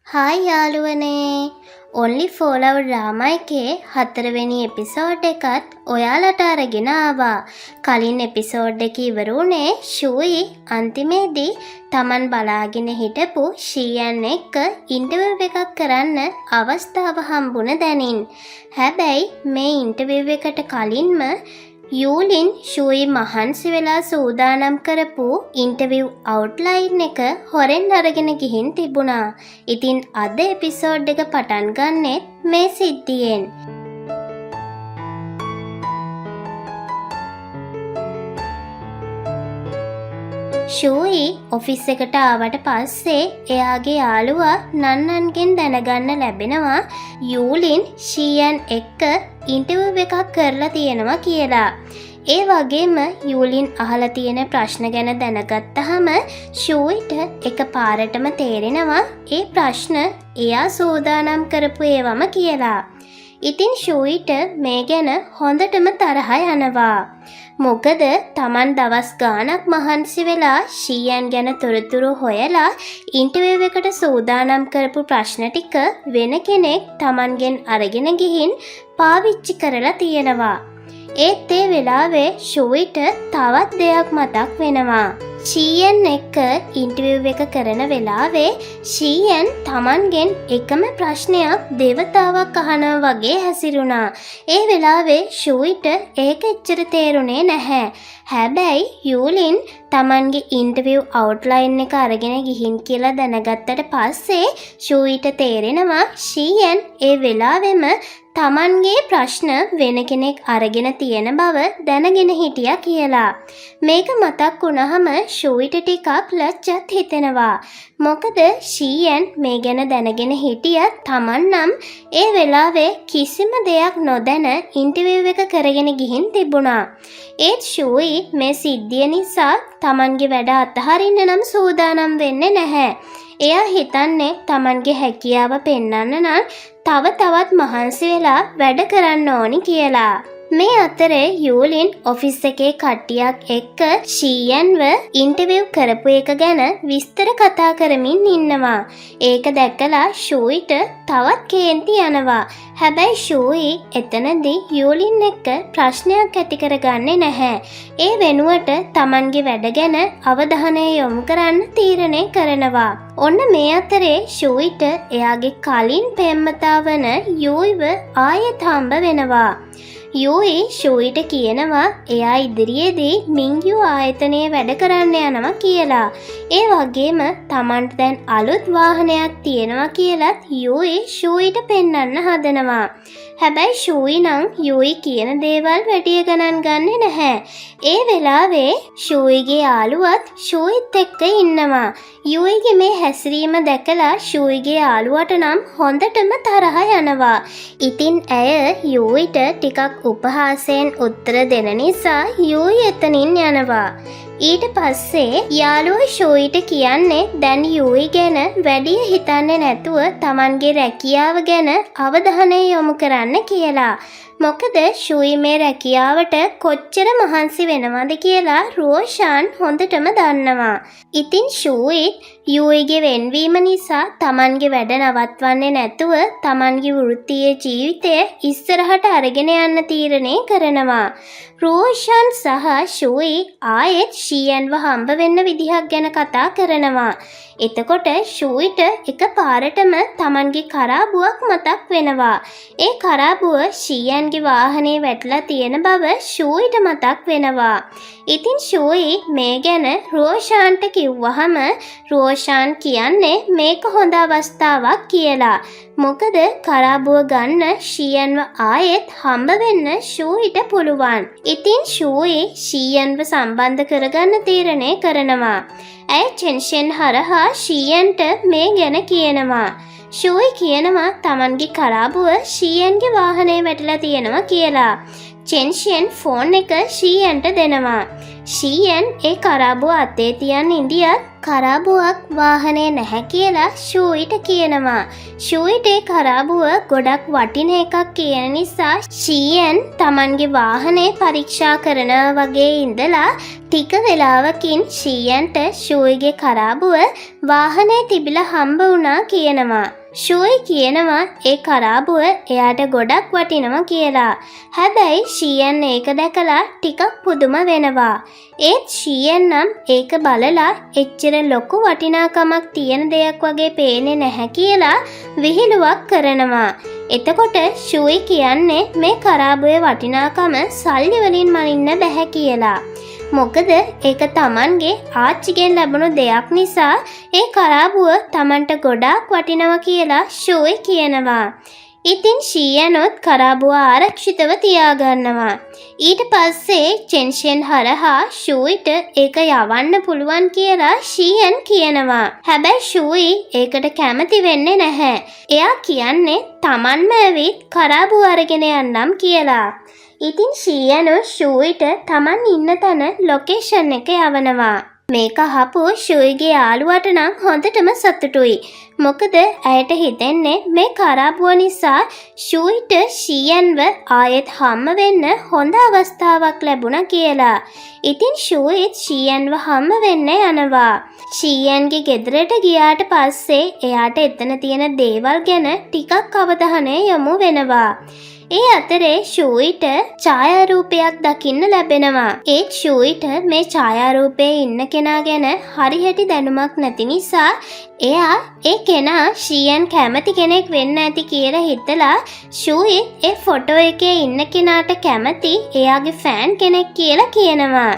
Hi යාළුවනේ only ෆෝලව් drama එකේ 4 වෙනි එපිසෝඩ් එකත් ඔයාලට අරගෙන ආවා. කලින් එපිසෝඩ් එක ඉවර වුණේ ෂූයි අන්තිමේදී Taman බලාගෙන හිටපු ෂීයන් එක්ක ඉන්ටර්විව් එකක් කරන්න අවස්ථාව හම්බුණ දැනින්. හැබැයි මේ ඉන්ටර්විව් එකට කලින්ම යූලින් ෂූයි මහන්සි වෙලා සූදානම් කරපු ඉන්ටර්විව් අවුට්ලයින් එක හොරෙන් අරගෙන ගිහින් තිබුණා. ඉතින් අද එපිසෝඩ් එක පටන් ගන්නෙත් මේ සිද්ධියෙන්. ෂූයි ඔෆිස් එකට ආවට පස්සේ එයාගේ යාළුවා නන්නන්ගෙන් දැනගන්න ලැබෙනවා යූලින් ෂීයන් එක්ක ඉන්ටර්විව් එකක් කරලා තියෙනවා කියලා. ඒ වගේම යූලින් අහලා තියෙන ප්‍රශ්න ගැන දැනගත්තාම ෂූයිට එකපාරටම තේරෙනවා ඒ ප්‍රශ්න එයා සූදානම් කරපු ඒවම කියලා. ඉතින් ෂූයිට මේ ගැන හොඳටම තරහ යනවා. මොකද Taman දවස් ගාණක් මහන්සි වෙලා ෂීයන් ගැන තොරතුරු හොයලා ඉන්ටර්විව් එකට සූදානම් කරපු ප්‍රශ්න ටික වෙන කෙනෙක් Tamanගෙන් අරගෙන ගිහින් පාවිච්චි කරලා තියෙනවා. ඒත් ඒ වෙලාවේ ෂූයිට තවත් දෙයක් මතක් වෙනවා. ෂීයන් එක්ක ඉන්ටර්විව් එක කරන වෙලාවේ ෂීයන් Tamanගෙන් එකම ප්‍රශ්නයක් දෙවතාවක් අහනවා වගේ හැසිරුණා. ඒ වෙලාවේ ෂූයිට ඒක එච්චර තේරුනේ නැහැ. හැබැයි යූලින් Tamanගේ ඉන්ටර්විව් අවුට්ලයින් එක අරගෙන ගිහින් කියලා දැනගත්තට පස්සේ ෂූයිට තේරෙනවා ෂීයන් ඒ වෙලාවෙම Tamanගේ ප්‍රශ්න වෙන කෙනෙක් අරගෙන තියෙන බව දැනගෙන හිටියා කියලා. මේක මතක් වුණාම ෂූයිට ටිකක් ලැජ්ජත් හිතෙනවා. මොකද ෂීයන් මේ ගැන දැනගෙන හිටියත් Taman නම් ඒ වෙලාවේ කිසිම දෙයක් නොදැන ඉන්ටර්විව් එක කරගෙන ගිහින් තිබුණා. ඒත් ෂූයි මේ සිද්ධිය නිසා Tamanගේ වැඩ අතහරින්න නම් සූදානම් වෙන්නේ නැහැ. එයා හිතන්නේ Tamanගේ හැකියාව පෙන්වන්න නම් තවත් මහන්සි වෙලා වැඩ කරන්න ඕනි කියලා. මේ අතරේ යූලින් ඔෆිස් එකේ කට්ටියක් එක්ක ෂීයන්ව ඉන්ටර්විව් කරපු එක ගැන විස්තර කතා කරමින් ඉන්නවා. ඒක දැකලා ෂූයිට තවත් කේන්ති යනවා. හැබැයි ෂූයි එතනදී යූලින් එක්ක ප්‍රශ්නයක් ඇති කරගන්නේ නැහැ. ඒ වෙනුවට Tamanගේ වැඩ ගැන අවධානය යොමු කරන්න තීරණය කරනවා. ඔන්න මේ අතරේ ෂූයිට එයාගේ කලින් පෙම්වතා වන යූයිව ආයෙත් හම්බ වෙනවා. යූයි ෂූයිට කියනවා එයා ඉදිරියේදී මින්ගියු ආයතනයේ වැඩ කරන්න යනවා කියලා. ඒ වගේම Tamanට දැන් අලුත් වාහනයක් තියෙනවා කියලත් යූයි ෂූයිට පෙන්වන්න හදනවා. හැබැයි ෂූයි නම් යූයි කියන දේවල් වැඩි ගණන් ගන්නේ නැහැ. ඒ වෙලාවේ ෂූයිගේ යාළුවත් ෂූයිත් එක්ක ඉන්නවා. යූයිගේ මේ හැසිරීම දැකලා ෂූයිගේ යාළුවට නම් හොඳටම තරහ යනවා. ඉතින් ඇය යූයිට ටිකක් උපහාසයෙන් උත්තර දෙන නිසා යූයි එතනින් යනවා. ඊට පස්සේ යාළුවා ෂූයිට කියන්නේ දැන් යූයි ගැන වැඩි හිතන්නේ නැතුව Tamanගේ රැකියාව ගැන අවධානය යොමු කරන්න කියලා. මොකද ෂූයි මේ රැකියාවට කොච්චර මහන්සි වෙනවද කියලා රෝෂාන් හොඳටම දන්නවා. ඉතින් ෂූයි යූයිගේ වෙන්වීම නිසා Tamanගේ වැඩ නවත්වන්නේ නැතුව Tamanගේ වෘත්තීය ජීවිතය ඉස්සරහට අරගෙන යන්න තීරණය කරනවා. රෝෂාන් සහ ෂූයි ආයෙත් ෂීයන්ව හම්බ වෙන්න විදිහක් ගැන කතා කරනවා. එතකොට ෂූයිට එකපාරටම Tamanගේ කරාබුවක් මතක් වෙනවා. ඒ කරාබුව ෂීයන්ගේ වාහනේ වැටලා තියෙන බව ෂූයිට මතක් වෙනවා. ඉතින් ෂූයි මේ ගැන රෝෂාන්ට කිව්වහම රෝෂාන් කියන්නේ මේක හොඳ අවස්ථාවක් කියලා. මොකද කරාබුව ගන්න ෂීයන්ව ආයෙත් හම්බ වෙන්න ෂූයිට පුළුවන්. ඉතින් ෂූයි ෂීයන්ව සම්බන්ධ කරගන්න තීරණය කරනවා. ඇය චෙන්ෂෙන් හරහා ෂීයන්ට මේ ගැන කියනවා. ෂූයි කියනවා Tamanගේ කරාබුව ෂීයන්ගේ වාහනේ වැටලා තියෙනවා කියලා. චෙන්ෂියන් ෆෝන් එක ෂීයන්ට දෙනවා. ෂීයන් ඒ කරාබුව අතේ තියන් ඉඳියත් කරාබුවක් වාහනේ නැහැ කියලා ෂූයිට කියනවා. ෂූයිට ඒ කරාබුව ගොඩක් වටින එකක් කියන නිසා ෂීයන් තමන්ගේ වාහනේ පරීක්ෂා කරනවා වගේ ඉඳලා ටික වෙලාවකින් ෂීයන්ට ෂූයිගේ කරාබුව වාහනේ තිබිලා හම්බ වුණා කියනවා. ෂූයි කියනවා ඒ කරාබුව එයාට ගොඩක් වටිනවා කියලා. හැබැයි ෂීයන් ඒක දැකලා ටිකක් පුදුම වෙනවා. ඒත් ෂීයන් නම් ඒක බලලා එච්චර ලොකු වටිනාකමක් තියෙන දෙයක් වගේ පේන්නේ නැහැ කියලා විහිළුවක් කරනවා. එතකොට ෂූයි කියන්නේ මේ කරාබුවේ වටිනාකම සල්ලි වලින් මනින්න බැහැ කියලා. මොකද ඒක තමන්ගේ ආච්චිගෙන් ලැබුණු දෙයක් නිසා ඒ කරාබුව තමන්ට ගොඩාක් වටිනවා කියලා ෂූයි කියනවා. ඉතින් ෂීයනොත් කරාබුව ආරක්ෂිතව තියාගන්නවා. ඊට පස්සේ චෙන්ෂියන් හරහා ෂූයිට ඒක යවන්න පුළුවන් කියලා ෂීයන් කියනවා. හැබැයි ෂූයි ඒකට කැමති වෙන්නේ නැහැ. එයා කියන්නේ තමන්ම ඇවිත් කරාබුව අරගෙන යන්නම් කියලා. ඉතින් ෂීයනු ෂූයිට තමන් ඉන්න තැන ලොකේෂන් එක යවනවා. මේක අහපු ෂූයිගේ යාළුවට නම් හොඳටම සතුටුයි. මොකද ඇයට හිතෙන්නේ මේ කරාබුව නිසා ෂූයිට ෂීයන්ව ආයෙත් හම්බ වෙන්න හොඳ අවස්ථාවක් ලැබුණා කියලා. ඉතින් ෂූයිත් ෂීයන්ව හම්බ වෙන්න යනවා. ෂීයන්ගේ ගෙදරට ගියාට පස්සේ එයාට එතන තියෙන දේවල් ගැන ටිකක් අවධානය යොමු වෙනවා. ඒ අතරේ ෂූයිට ඡායාරූපයක් දකින්න ලැබෙනවා. ඒත් ෂූයිට මේ ඡායාරූපයේ ඉන්න කෙනා ගැන හරිහැටි දැනුමක් නැති නිසා එයා ඒ කෙනා ෂීයන් කැමති කෙනෙක් වෙන්න ඇති කියලා හිතලා ෂූයි ඒ ෆොටෝ එකේ ඉන්න කෙනාට කැමති එයාගේ ෆෑන් කෙනෙක් කියලා කියනවා.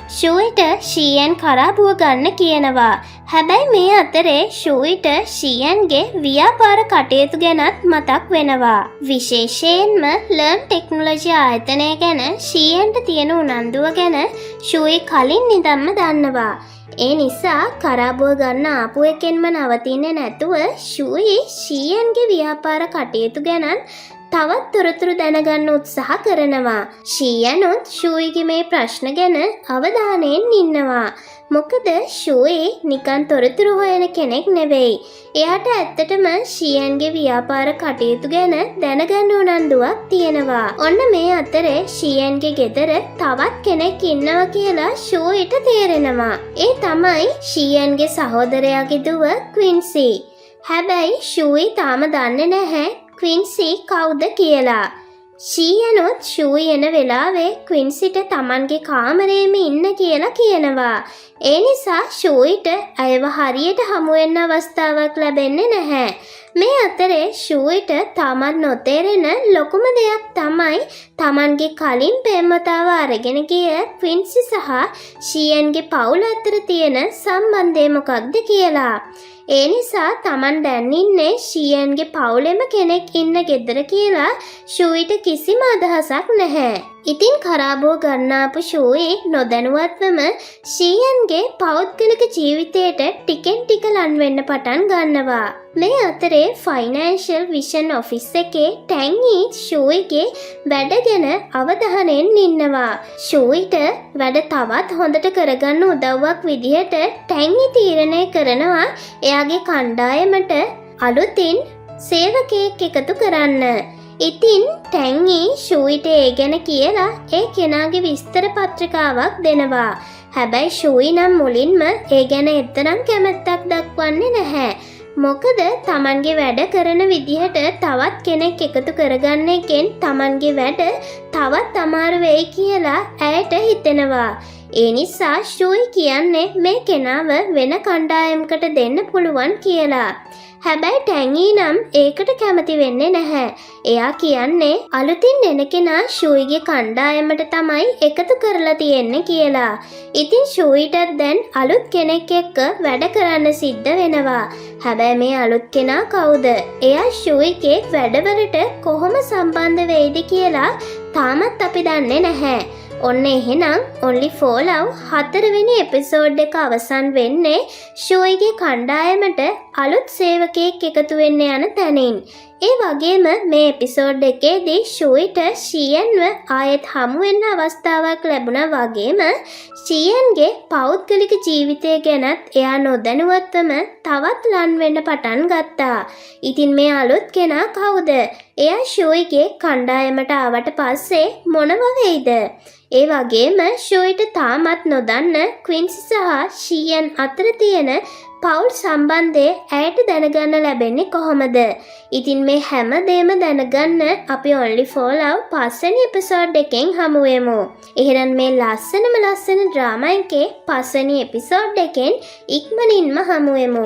ෂූයිට ෂීයන් කරාබුව ගන්න කියනවා. හැබැයි මේ අතරේ ෂූයිට ෂීයන්ගේ ව්‍යාපාර කටයුතු ගැනත් මතක් වෙනවා. විශේෂයෙන්ම ලර්න් ටෙක්නොලොජි ආයතනය ගැන ෂීයන්ට තියෙන උනන්දුව ගැන ෂූයි කලින් ඉඳන්ම දන්නවා. ඒ නිසා කරාබුව ගන්න ආපු එකෙන්ම නවතින්නේ නැතුව ෂූයි ෂීයන්ගේ ව්‍යාපාර කටයුතු ගැනත් තවත් තොරතුරු දැනගන්න උත්සාහ කරනවා. ෂීයනුත් ෂූයිගේ මේ ප්‍රශ්න ගැන අවධානයෙන් ඉන්නවා. මොකද ෂූයි නිකන් තොරතුරු හොයන කෙනෙක් නෙවෙයි. එයාට ඇත්තටම ෂීයන්ගේ ව්‍යාපාර කටයුතු ගැන දැනගන්න උනන්දුවක් තියෙනවා. ඔන්න මේ අතරේ ෂීයන්ගේ ගෙදර තවත් කෙනෙක් ඉන්නවා කියලා ෂූයිට තේරෙනවා. ඒ තමයි ෂීයන්ගේ සහෝදරයාගේ දුව ක්වින්සි. හැබැයි ෂූයි තාම දන්නේ නැහැ ක්වින්සි කවුද කියලා. ෂීයනොත් ෂූයි එන වෙලාවේ ක්වින්සිට තමන්ගේ කාමරේම ඉන්න කියලා කියනවා. ඒ නිසා ෂූයිට අයව හරියට හමුවෙන්න අවස්ථාවක් ලැබෙන්නේ නැහැ. මේ අතරේ ෂූයිට තාමත් නොතේරෙන ලොකුම දෙයක් තමයි තමන්ගේ කලින් පෙම්වතාව අරගෙන ගිය ක්වින්සි සහ ෂීයන්ගේ පවුල අතර තියෙන සම්බන්ධය මොකක්ද කියලා. ඒ නිසා තමන් දැන් ඉන්නේ ෂීයන්ගේ පවුලෙම කෙනෙක් ඉන්න ගෙදර කියලා ෂූයිට කිසිම අදහසක් නැහැ. ඉතින් කරාබුව ගන්නාපු ෂූයි නොදැනුවත්වම ෂීයන්ගේ පෞද්ගලික ජීවිතයට ටිකෙන් ටික ලන් වෙන්න පටන් ගන්නවා. මේ අතරේ ෆයිනෑන්ෂල් විෂන් ඔෆිස් එකේ ටැන්ගි ෂූයිගේ වැඩ ගැන අවධානයෙන් ඉන්නවා. ෂූයිට වැඩ තවත් හොඳට කරගන්න උදව්වක් විදිහට ටැන්ගි තීරණය කරනවා එයාගේ කණ්ඩායමට අලුතින් සේවකයෙක් එකතු කරන්න. ඉතින් ටැන්ගි ෂූයිට ඒ ගැන කියලා ඒ කෙනාගේ විස්තර පත්‍රිකාවක් දෙනවා. හැබැයි ෂූයි නම් මුලින්ම ඒ ගැන එතරම් කැමැත්තක් දක්වන්නේ නැහැ. මොකද තමන්ගේ වැඩ කරන විදිහට තවත් කෙනෙක් එකතු කරගන්න එකෙන් තමන්ගේ වැඩ තවත් අමාරු වෙයි කියලා ඇයට හිතෙනවා. ඒ නිසා ෂූයි කියන්නේ මේ කෙනාව වෙන කණ්ඩායමකට දෙන්න පුළුවන් කියලා. හැබැයි ටැන්ගි නම් ඒකට කැමති වෙන්නේ නැහැ. එයා කියන්නේ අලුතින් එන කෙනා ෂූයිගේ කණ්ඩායමට තමයි එකතු කරලා තියෙන්නේ කියලා. ඉතින් ෂූයිටත් දැන් අලුත් කෙනෙක් එක්ක වැඩ කරන්න සිද්ධ වෙනවා. හැබැයි මේ අලුත් කෙනා කවුද? එයා ෂූයිගේ වැඩවලට කොහොම සම්බන්ධ වෙයිද කියලා තාමත් අපි දන්නේ නැහැ. ඔන්න එහෙනම් only for love 4 වෙනි එපිසෝඩ් එක අවසන් වෙන්නේ ෂූයිගේ කණ්ඩායමට අලුත් සේවකයෙක් එකතු වෙන්න යන තැනින්. ඒ වගේම මේ එපිසෝඩ් එකේදී ෂූයිට ෂියන්ව ආයෙත් හමු වෙන්න අවස්ථාවක් ලැබුණා වගේම ෂියන්ගේ පෞද්ගලික ජීවිතය ගැනත් එයා නොදැනුවත්වම තවත් ලන් වෙන්න පටන් ගත්තා. ඉතින් මේ අලුත් කෙනා කවුද? එයා ෂූයිගේ කණ්ඩායමට ආවට පස්සේ මොනව වෙයිද? ඒ වගේම ෂූයිට තාමත් නොදන්න ක්වින්සි සහ ෂියන් අතර තියෙන පවුල් සම්බන්ධය ඇයට දැනගන්න ලැබෙන්නේ කොහොමද? ඉතින් මේ හැම දෙම දැනගන්න අපි Only for Love පස්වෙනි එපිසෝඩ් එකෙන් හමු වෙමු. එහෙනම් මේ ලස්සන ඩ්‍රාමා එකේ පස්වෙනි එපිසෝඩ් එකෙන් ඉක්මනින්ම හමු වෙමු.